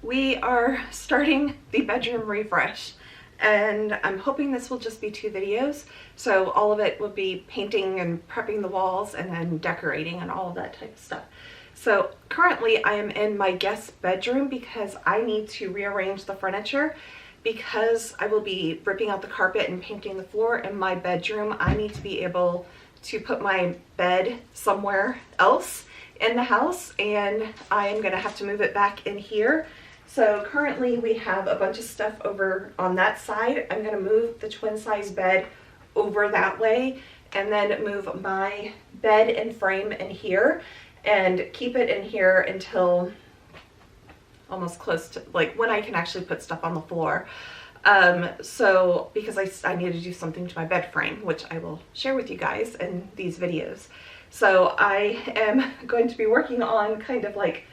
We are starting the bedroom refresh, and I'm hoping this will just be 2 videos. So all of it will be painting and prepping the walls and then decorating and all of that type of stuff. So currently I am in my guest bedroom because I need to rearrange the furniture because I will be ripping out the carpet and painting the floor in my bedroom. I need to be able to put my bed somewhere else in the house, and I am going to have to move it back in here. So currently we have a bunch of stuff over on that side. I'm going to move the twin size bed over that way and then move my bed and frame in here and keep it in here until almost close to like when I can actually put stuff on the floor. So because I need to do something to my bed frame, which I will share with you guys in these videos. So I am going to be working on kind of like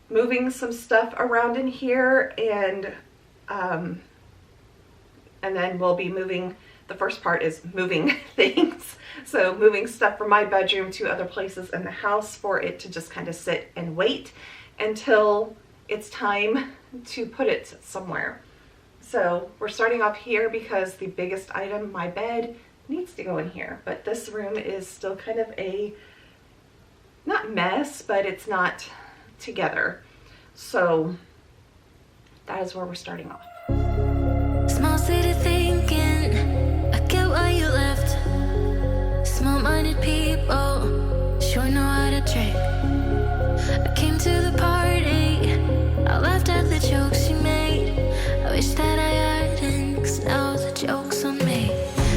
moving some stuff around in here, and then we'll be moving, the first part is moving things. So moving stuff from my bedroom to other places in the house for it to just kind of sit and wait until it's time to put it somewhere. So we're starting off here because the biggest item, my bed, needs to go in here, but this room is still kind of a, not mess, but it's not together. So that is where we're starting off. Small city thinking, I get why you left. Small-minded people sure know how to trick. I came to the party, I laughed at the jokes you made. I wish that I hadn't, 'cause now the joke's on me.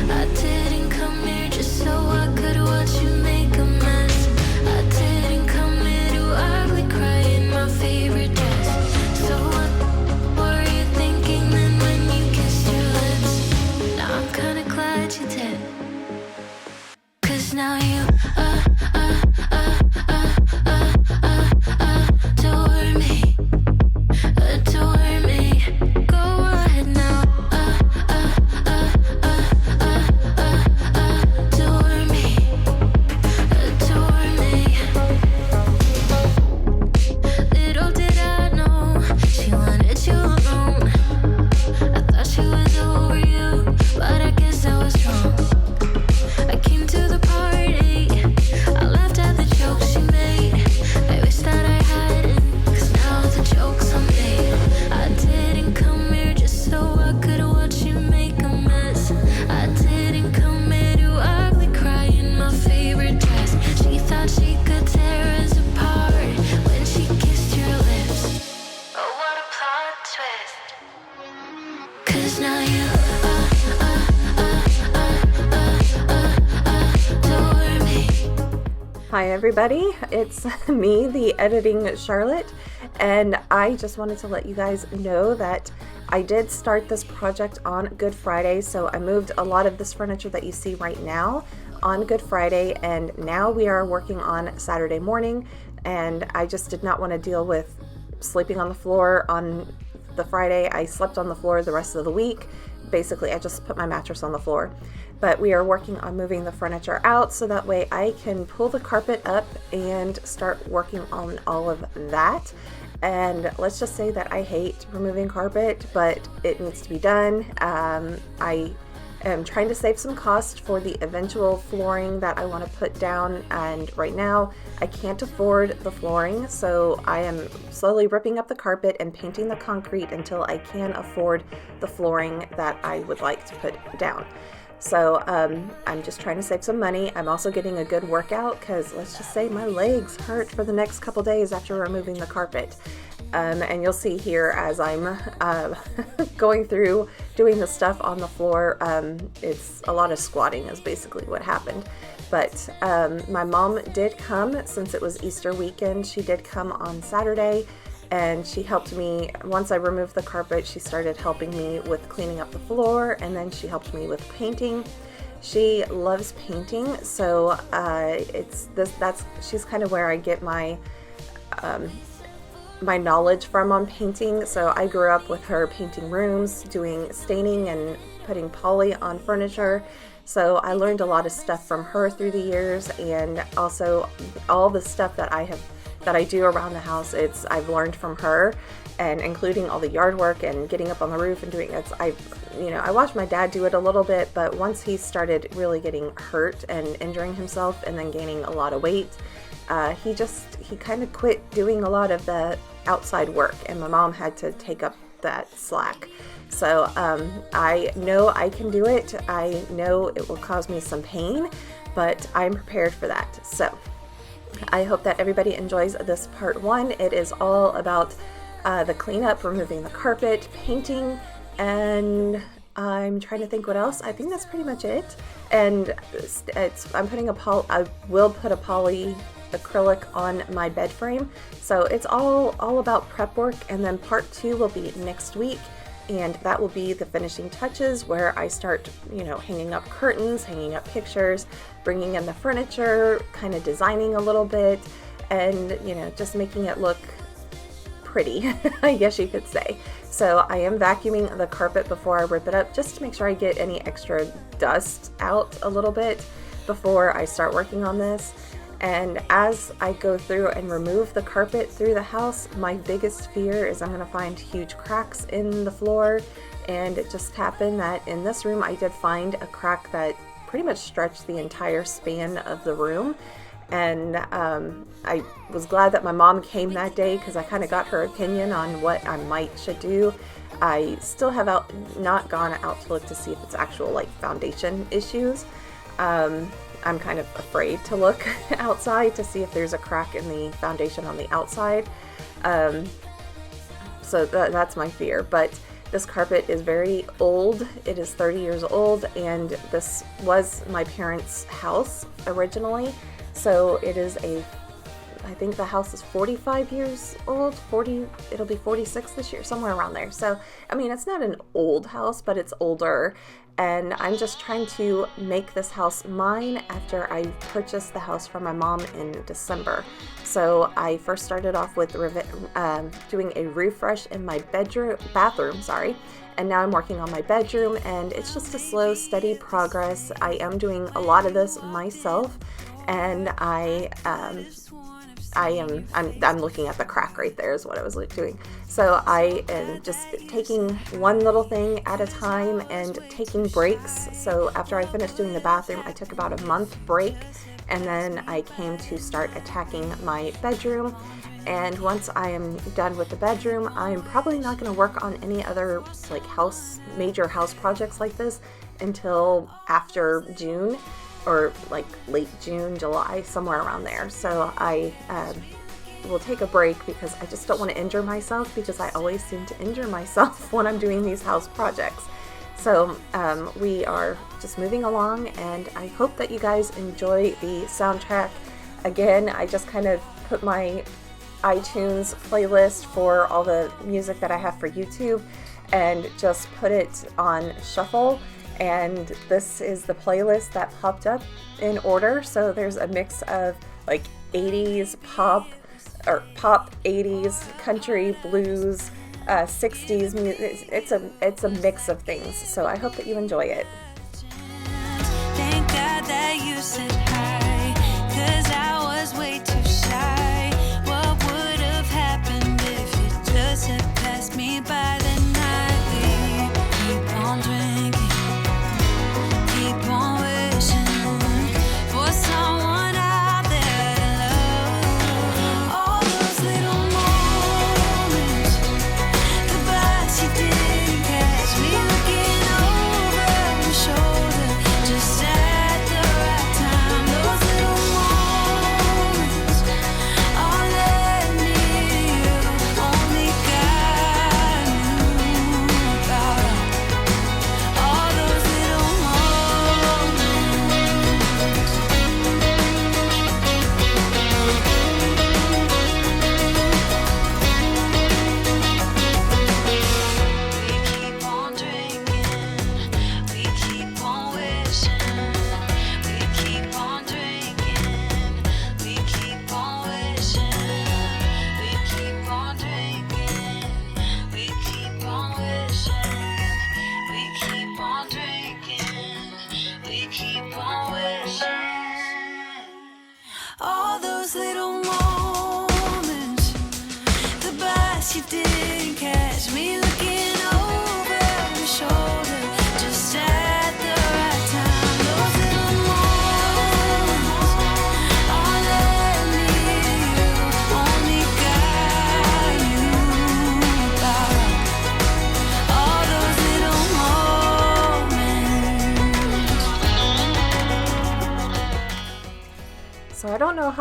I didn't come here just so I could watch you make a mess. I didn't come here to ugly cry in my favorite dress. So what were you thinking then when you kissed your lips? Now I'm kinda glad you did, 'cause now you adore me, adore me. Go ahead now, adore me, adore me. Little did I know she wanted you alone. I thought she was over you, but I guess I was wrong. I came to the party, I laughed at the jokes she made. I wish that I hadn't, 'cause now the joke's on me. I didn't come here just so I could watch you make a mess. I didn't come here to ugly cry in my favorite dress. She thought she could tear us apart when she kissed your lips. Oh, what a plot twist. 'Cause now you adore me. Hi everybody, it's me, the editing Charlotte, and I just wanted to let you guys know that I did start this project on Good Friday. So I moved a lot of this furniture that you see right now on Good Friday, and now we are working on Saturday morning, and I just did not want to deal with sleeping on the floor on the Friday. I slept on the floor the rest of the week. Basically, I just put my mattress on the floor. But we are working on moving the furniture out so that way I can pull the carpet up and start working on all of that. And let's just say that I hate removing carpet, but it needs to be done. I am trying to save some cost for the eventual flooring that I want to put down, and right now I can't afford the flooring, so I am slowly ripping up the carpet and painting the concrete until I can afford the flooring that I would like to put down. So I'm just trying to save some money. I'm also getting a good workout because let's just say my legs hurt for the next couple days after removing the carpet. And you'll see here as I'm going through doing the stuff on the floor, it's a lot of squatting is basically what happened. But my mom did come since it was Easter weekend. She did come on Saturday, and she helped me. Once I removed the carpet, she started helping me with cleaning up the floor, and then she helped me with painting. She loves painting, so she's kind of where I get my my knowledge from on painting. So I grew up with her painting rooms, doing staining and putting poly on furniture. So I learned a lot of stuff from her through the years, and also all the stuff that I do around the house, I've learned from her. and including all the yard work and getting up on the roof and doing it. I watched my dad do it a little bit, but once he started really getting hurt and injuring himself and then gaining a lot of weight, he kind of quit doing a lot of the outside work, and my mom had to take up that slack. So I know I can do it. I know it will cause me some pain, but I'm prepared for that. So I hope that everybody enjoys this part 1. It is all about the cleanup, removing the carpet, painting, and I'm trying to think what else. I think that's pretty much it. And I will put a poly acrylic on my bed frame. So it's all about prep work, and then part 2 will be next week, and that will be the finishing touches where I start, hanging up curtains, hanging up pictures, bringing in the furniture, kind of designing a little bit, and just making it look pretty, I guess you could say. So I am vacuuming the carpet before I rip it up, just to make sure I get any extra dust out a little bit before I start working on this. And as I go through and remove the carpet through the house, my biggest fear is I'm going to find huge cracks in the floor. And it just happened that in this room I did find a crack that pretty much stretched the entire span of the room. And I was glad that my mom came that day, because I kind of got her opinion on what I should do. I still have not gone out to look to see if it's actual foundation issues. I'm kind of afraid to look outside to see if there's a crack in the foundation on the outside. So that's my fear. But this carpet is very old. It is 30 years old, and this was my parents' house originally. So it is I think the house is 45 years old, it'll be 46 this year, somewhere around there. So, it's not an old house, but it's older. And I'm just trying to make this house mine after I purchased the house from my mom in December. So I first started off with doing a refresh in my bathroom, and now I'm working on my bedroom, and it's just a slow, steady progress. I am doing a lot of this myself, and I'm looking at the crack right there is what I was doing. So I am just taking one little thing at a time and taking breaks. So after I finished doing the bathroom, I took about a month break, and then I came to start attacking my bedroom. And once I am done with the bedroom, I'm probably not going to work on any other major house projects like this until after June, or late June, July, somewhere around there. So I will take a break, because I just don't want to injure myself, because I always seem to injure myself when I'm doing these house projects. So we are just moving along, and I hope that you guys enjoy the soundtrack. Again, I just kind of put my iTunes playlist for all the music that I have for YouTube and just put it on shuffle. And this is the playlist that popped up in order. So there's a mix of 80s pop, 80s country, blues, 60s music. It's a mix of things. So I hope that you enjoy it. Thank God that you said hi, 'cause I was way too shy. What would have happened if you just had passed me by the night? We keep on drinking, keep on wishing for someone out there to love. All those little moments, the bus you didn't catch me looking over my shoulder, just at the right time. Those little moments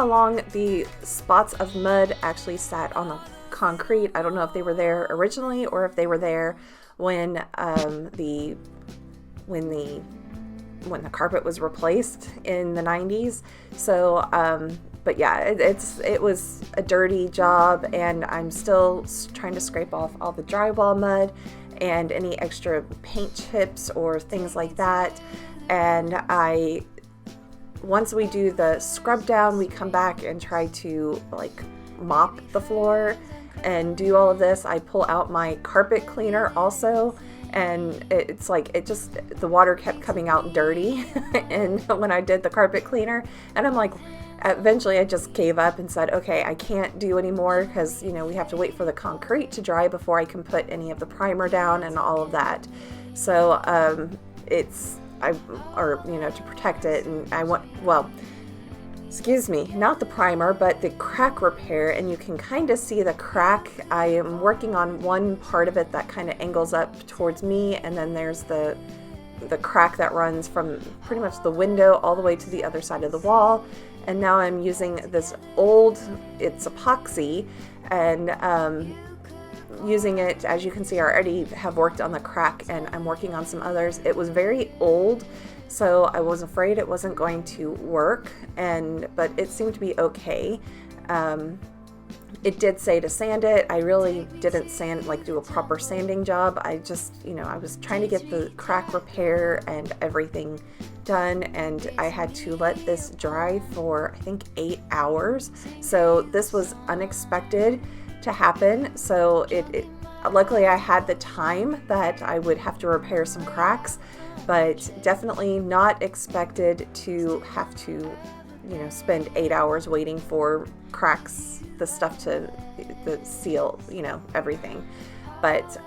how long the spots of mud actually sat on the concrete. I don't know if they were there originally or if they were there when the carpet was replaced in the 90s. So but yeah, it was a dirty job, and I'm still trying to scrape off all the drywall mud and any extra paint chips or things like that. And once we do the scrub down, we come back and try to like mop the floor and do all of this. I pull out my carpet cleaner also, and it's like the water kept coming out dirty and when I did the carpet cleaner, and I'm like, eventually I just gave up and said, okay, I can't do anymore, because we have to wait for the concrete to dry before I can put any of the primer down and all of that. So to protect it, and not the primer, but the crack repair, and you can kind of see the crack. I am working on one part of it that kind of angles up towards me, and then there's the crack that runs from pretty much the window all the way to the other side of the wall. And now I'm using this it's epoxy, and using it, as you can see, I already have worked on the crack, and I'm working on some others. It was very old, so I was afraid it wasn't going to work, but it seemed to be okay. It did say to sand it. I really didn't do a proper sanding job. I just, I was trying to get the crack repair and everything done, and I had to let this dry for, I think, 8 hours. So this was unexpected to happen. So luckily I had the time that I would have to repair some cracks, but definitely not expected to have to spend 8 hours waiting for cracks, the stuff to seal, everything. But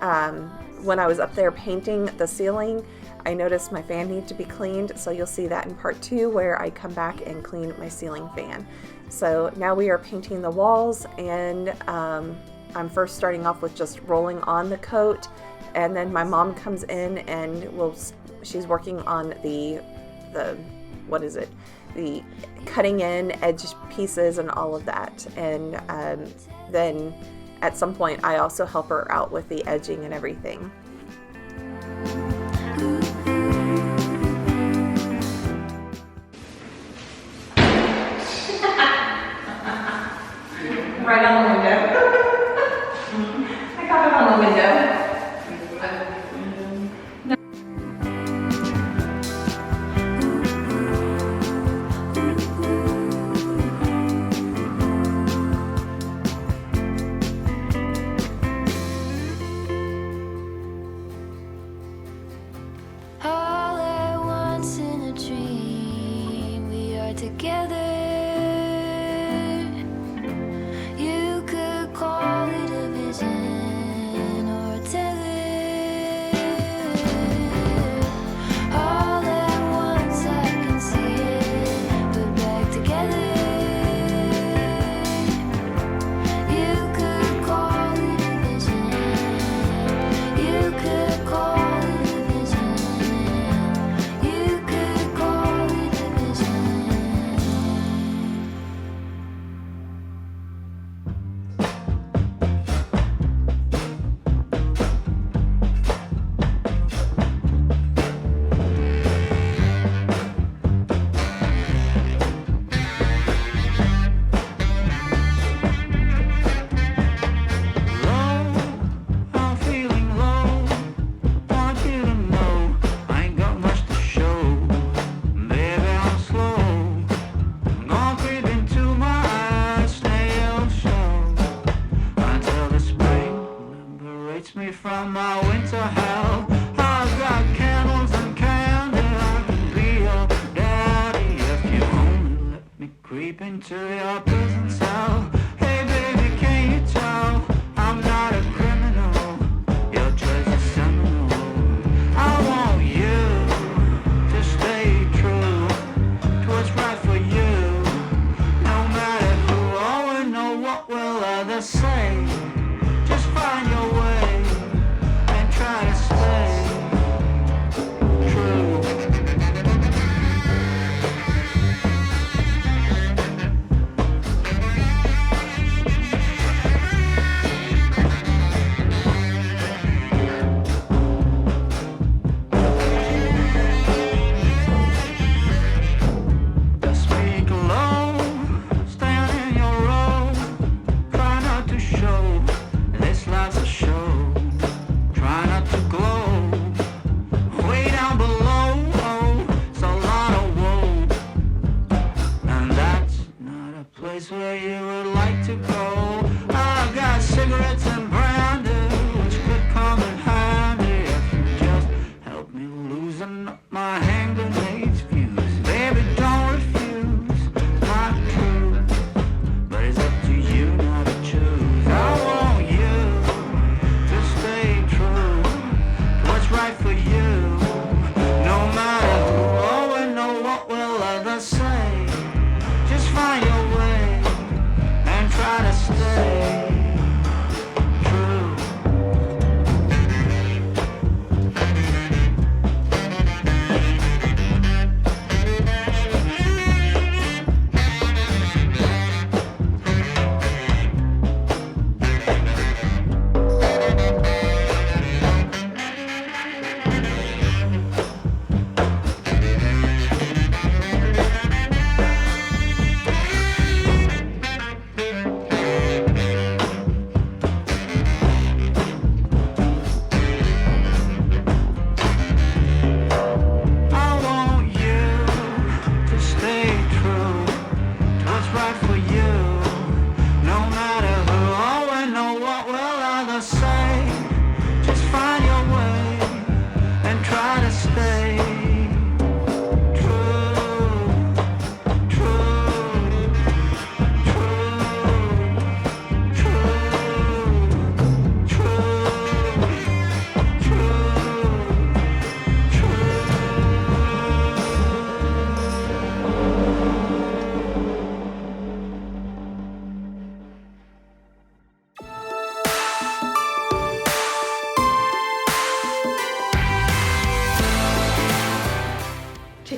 when I was up there painting the ceiling, I noticed my fan needed to be cleaned, so you'll see that in part 2 where I come back and clean my ceiling fan. So now we are painting the walls, and I'm first starting off with just rolling on the coat, and then my mom comes in and she's working on the cutting in edge pieces and all of that. And then at some point I also help her out with the edging and everything. Right on the window. I got it on the window. All at once in a dream, we are together. You could call it a vision or a telling. All at once I can see it, put back together. You could call it a vision. You could call it a vision. You could call it a vision. I'm feeling low. Want you to know I ain't got much to show. Baby, I'm slow. Gonna creep into my eyes, stay on show until the spring liberates me from my winter hell. I've got candles and candy. I can be your daddy if you only let me creep into your prison cell. Hey baby, can you tell I'm not a criminal? Your choice is seminal. I want you to stay true to what's right for you. No matter who or know what will others say. Just find your way and try to stay true.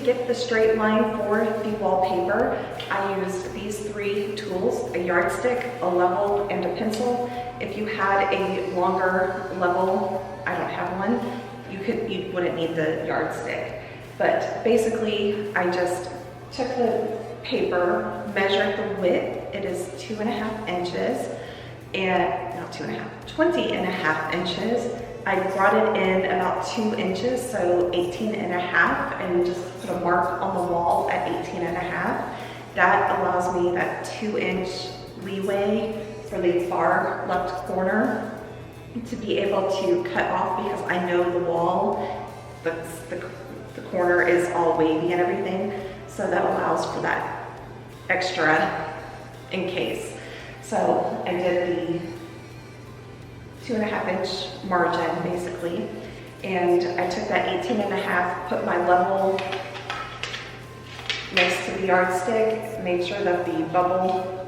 get the straight line for the wallpaper, I used these 3 tools, a yardstick, a level, and a pencil. If you had a longer level, I don't have one, you wouldn't need the yardstick. But basically, I just took the paper, measured the width, it is 2.5 inches, and not 2.5, 20.5 inches. I brought it in about 2 inches, so 18.5, and just put a mark on the wall at 18.5. That allows me that 2-inch leeway for the far left corner to be able to cut off, because I know the wall, the corner is all wavy and everything, so that allows for that extra in case. So I did the 2.5-inch margin basically, and I took that 18.5, put my level next to the yardstick, made sure that the bubble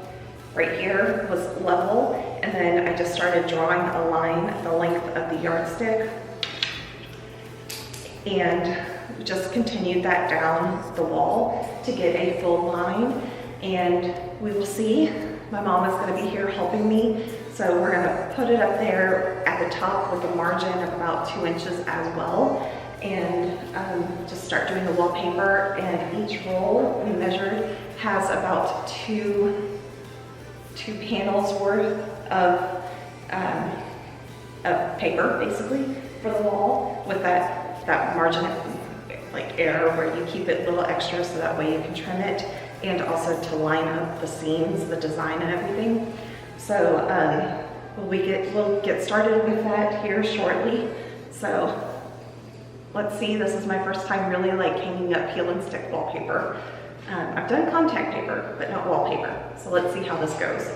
right here was level, and then I just started drawing a line the length of the yardstick and just continued that down the wall to get a full line. And we will see, my mom is going to be here helping me, so we're going to put it up there at the top with a margin of about 2 inches as well, and just start doing the wallpaper. And each roll we measured has about two panels worth of paper basically for the wall, with that margin like air where you keep it a little extra so that way you can trim it, and also to line up the seams, the design and everything. So we'll get started with that here shortly. So let's see, this is my first time really like hanging up peel and stick wallpaper. I've done contact paper, but not wallpaper. So let's see how this goes.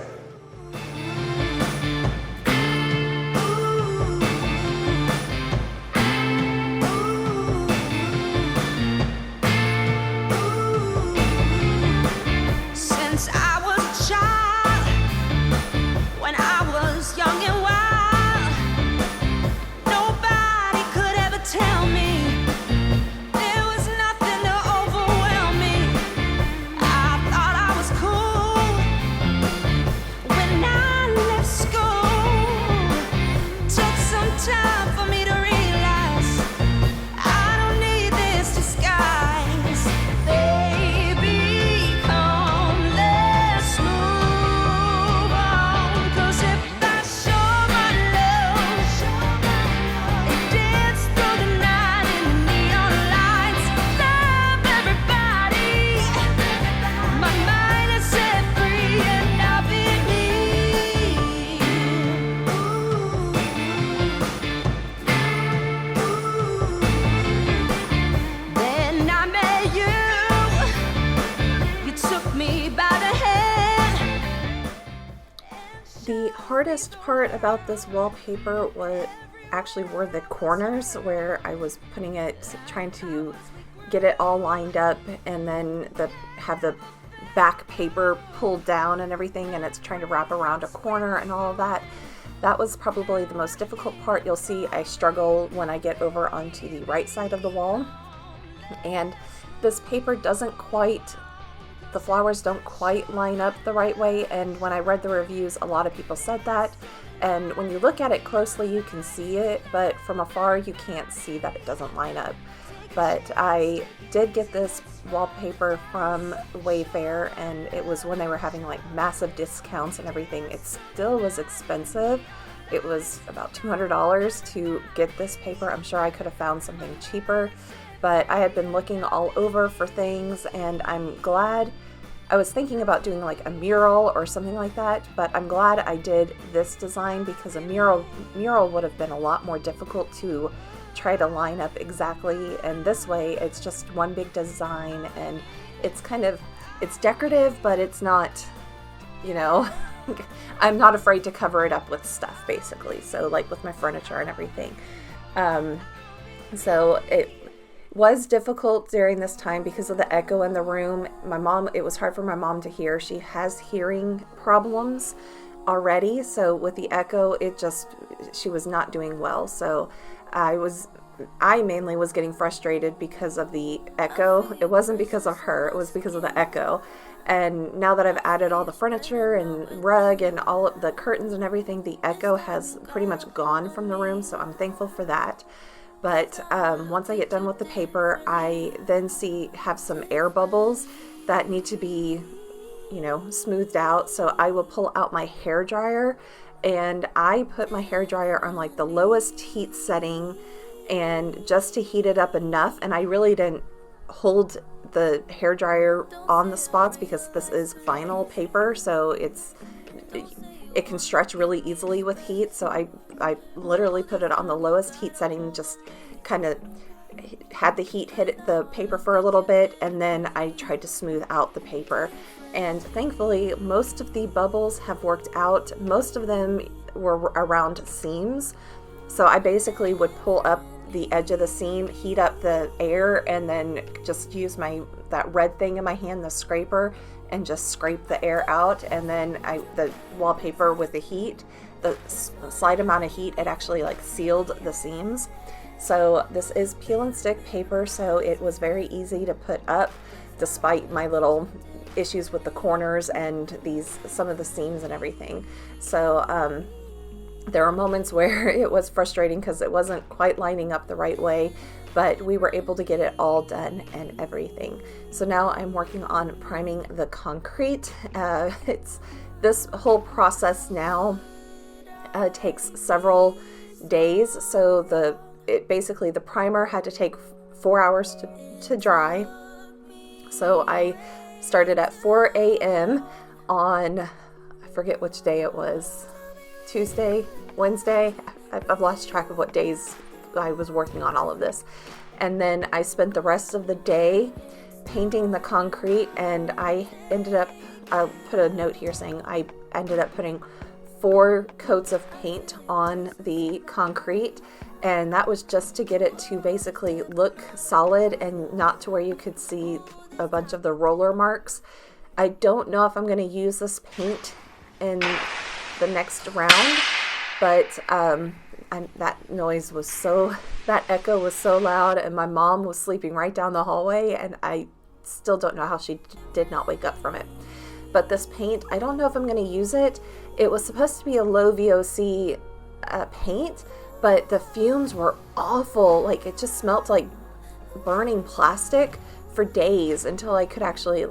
Since I was a child, when I was young and wild, nobody could ever tell me there was nothing to overwhelm me. I thought I was cool when I left school. Took some time for me to realize I don't need this disguise. Baby, come, let's move on. 'Cause if I show my love, it dance through the night in the neon lights. Love everybody. My mind is set free and I'll be me. Then I met you. You took me by the hand. The hardest part about this wallpaper were the corners where I was putting it, trying to get it all lined up, and then have the back paper pulled down and everything, and it's trying to wrap around a corner and all of that. That was probably the most difficult part. You'll see I struggle when I get over onto the right side of the wall, and this paper the flowers don't quite line up the right way. And when I read the reviews, a lot of people said that, and when you look at it closely you can see it, but from afar you can't see that it doesn't line up. But I did get this wallpaper from Wayfair, and it was when they were having like massive discounts and everything. It still was expensive. It was about $200 to get this paper. I'm sure I could have found something cheaper, but I had been looking all over for things, and I'm glad. I was thinking about doing like a mural or something like that, but I'm glad I did this design, because a mural would have been a lot more difficult to try to line up exactly. And this way it's just one big design, and it's decorative, but it's not, I'm not afraid to cover it up with stuff basically. So like with my furniture and everything. So it was difficult during this time because of the echo in the room. It was hard for my mom to hear. She has hearing problems already. So with the echo, she was not doing well. So I mainly was getting frustrated because of the echo. It wasn't because of her, it was because of the echo. And now that I've added all the furniture and rug and all of the curtains and everything, the echo has pretty much gone from the room, so I'm thankful for that. But once I get done with the paper, I then have some air bubbles that need to be, smoothed out. So I will pull out my hair dryer, and I put my hair dryer on like the lowest heat setting, and just to heat it up enough. And I really didn't hold the hair dryer on the spots because this is vinyl paper, so it can stretch really easily with heat. So I literally put it on the lowest heat setting, just kind of had the heat hit the paper for a little bit, and then I tried to smooth out the paper. And thankfully, most of the bubbles have worked out. Most of them were around seams. So I basically would pull up the edge of the seam, heat up the air, and then just use that red thing in my hand, the scraper, and just scrape the air out. And then the wallpaper with the heat, the slight amount of heat, it actually like sealed the seams. So this is peel and stick paper, so it was very easy to put up despite my little issues with the corners and some of the seams and everything. So there were moments where it was frustrating because it wasn't quite lining up the right way, but we were able to get it all done and everything. So now I'm working on priming the concrete. This whole process now takes several days. So basically the primer had to take 4 hours to dry. So I started at 4 a.m. on, I forget which day it was, Tuesday, Wednesday. I've lost track of what days I was working on all of this. And then I spent the rest of the day painting the concrete, and I'll put a note here saying I ended up putting 4 coats of paint on the concrete, and that was just to get it to basically look solid and not to where you could see a bunch of the roller marks. I don't know if I'm going to use this paint in the next round, but that echo was so loud, and my mom was sleeping right down the hallway, and I still don't know how she did not wake up from it. But this paint, I don't know if I'm going to use it. It was supposed to be a low VOC paint, but the fumes were awful. Like, it just smelled like burning plastic for days until I could actually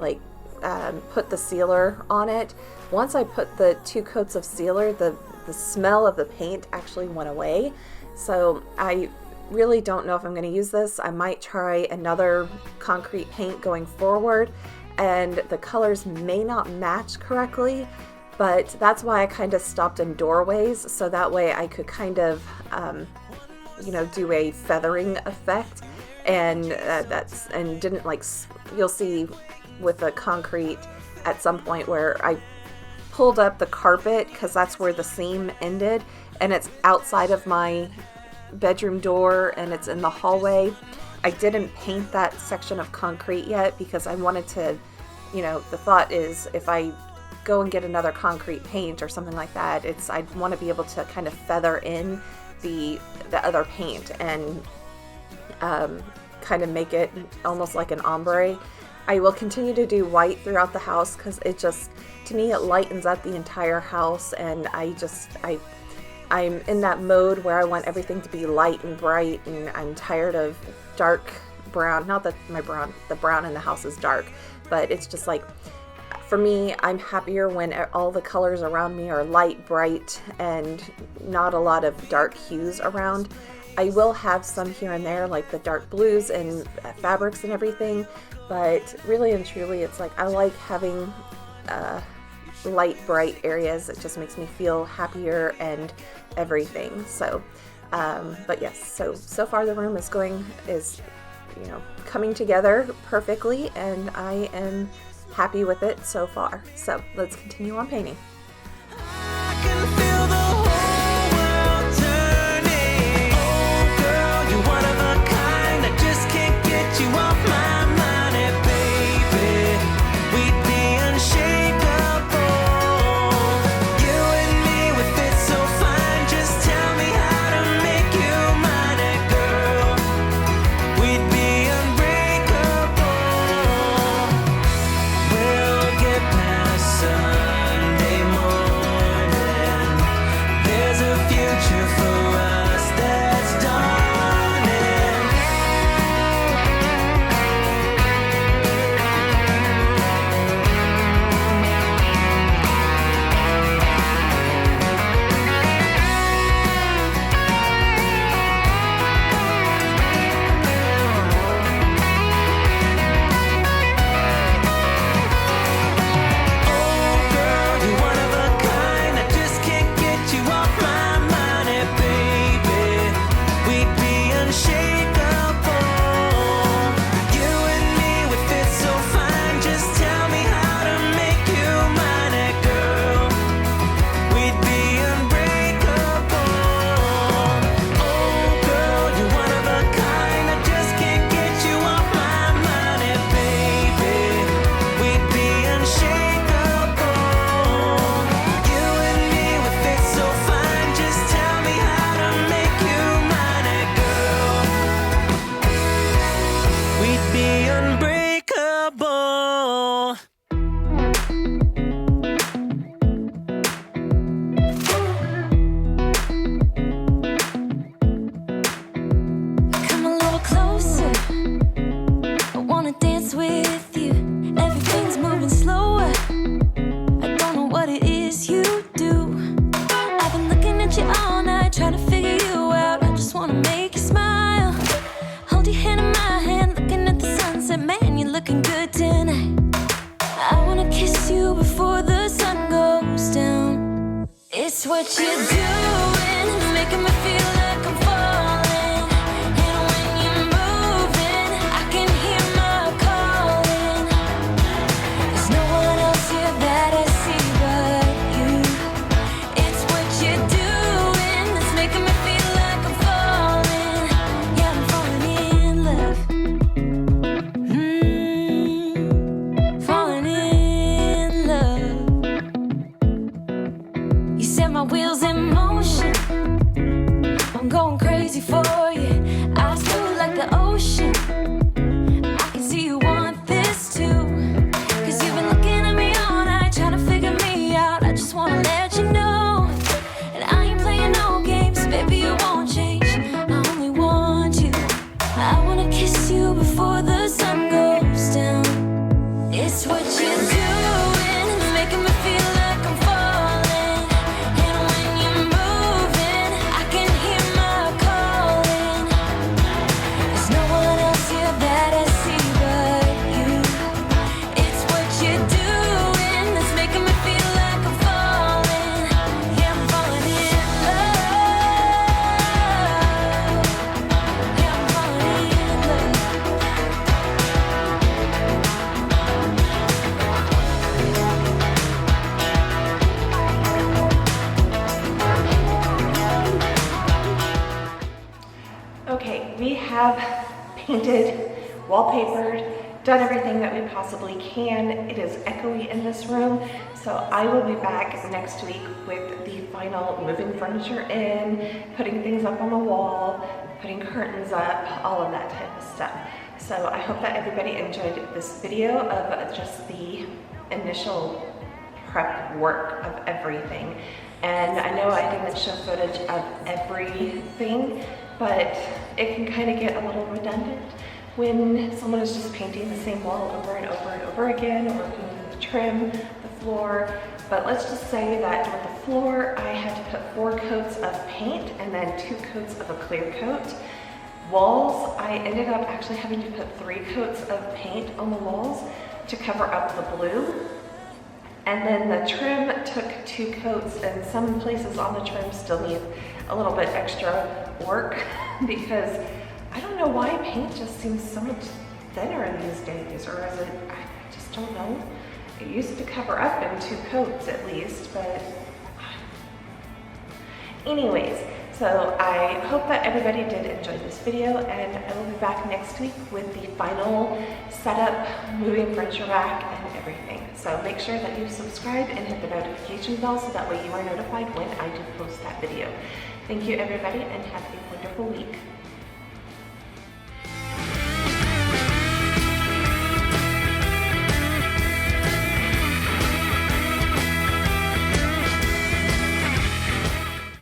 put the sealer on it. Once I put the 2 coats of sealer, the smell of the paint actually went away. So I really don't know if I'm going to use this. I might try another concrete paint going forward, and the colors may not match correctly, but that's why I kind of stopped in doorways, so that way I could kind of do a feathering effect, and didn't you'll see with the concrete at some point where I pulled up the carpet because that's where the seam ended, and it's outside of my bedroom door and it's in the hallway. I didn't paint that section of concrete yet because I wanted to, the thought is if I go and get another concrete paint or something like that, I'd want to be able to kind of feather in the other paint and kind of make it almost like an ombre. I will continue to do white throughout the house because to me, it lightens up the entire house, and I'm in that mode where I want everything to be light and bright, and I'm tired of dark brown. Not that the brown in the house is dark, but it's just like, for me, I'm happier when all the colors around me are light, bright, and not a lot of dark hues around. I will have some here and there, like the dark blues and fabrics and everything, but really and truly, it's like I like having light, bright areas. It just makes me feel happier and everything. So, but yes, so far the room is coming together perfectly, and I am happy with it so far. So let's continue on painting. I can feel the whole world turning. Oh girl, you're one of a kind. I just can't get you off my mind. And baby, we'd be unshakable. You and you're doing, it's making me feel like I'm falling. And when you're moving, I can hear my calling. There's no one else here that I see but you. It's what you're doing that's making me feel like I'm falling. Yeah, I'm falling in love. Falling in love. You set my wheels in motion. I'm going crazy for you. Eyes blue like the ocean. I can see you want this too. Cause you've been looking at me all night, trying to figure me out. I just wanna let you know. And I ain't playing no games, baby, you won't change. I only want you. I wanna kiss you before the sun goes down. It's what you're doing, it's making me feel like I'm falling. And when you're moving, I can hear my calling. There's no one else here that I see but you. It's what you're doing that's making me feel like I'm falling. Yeah, I'm falling in love. Yeah, I'm falling in love. Okay, we have painted, wallpapered, done everything that we possibly can. It is echoey in this room, so I will be back next week with the final moving furniture in, putting things up on the wall, putting curtains up, all of that type of stuff. So I hope that everybody enjoyed this video of just the initial prep work of everything. And I know I didn't show footage of everything, but it can kind of get a little redundant when someone is just painting the same wall over and over and over again, or painting the trim, the floor. But let's just say that with the floor, I had to put 4 coats of paint and then 2 coats of a clear coat. Walls, I ended up actually having to put 3 coats of paint on the walls to cover up the blue. And then the trim took 2 coats, and some places on the trim still need a little bit extra work because I don't know why paint just seems so much thinner these days, or is it, I just don't know. It used to cover up in 2 coats at least, but anyways, so I hope that everybody did enjoy this video, and I will be back next week with the final setup, moving furniture rack, and everything. So make sure that you subscribe and hit the notification bell so that way you are notified when I do post that video. Thank you everybody, and have a wonderful week.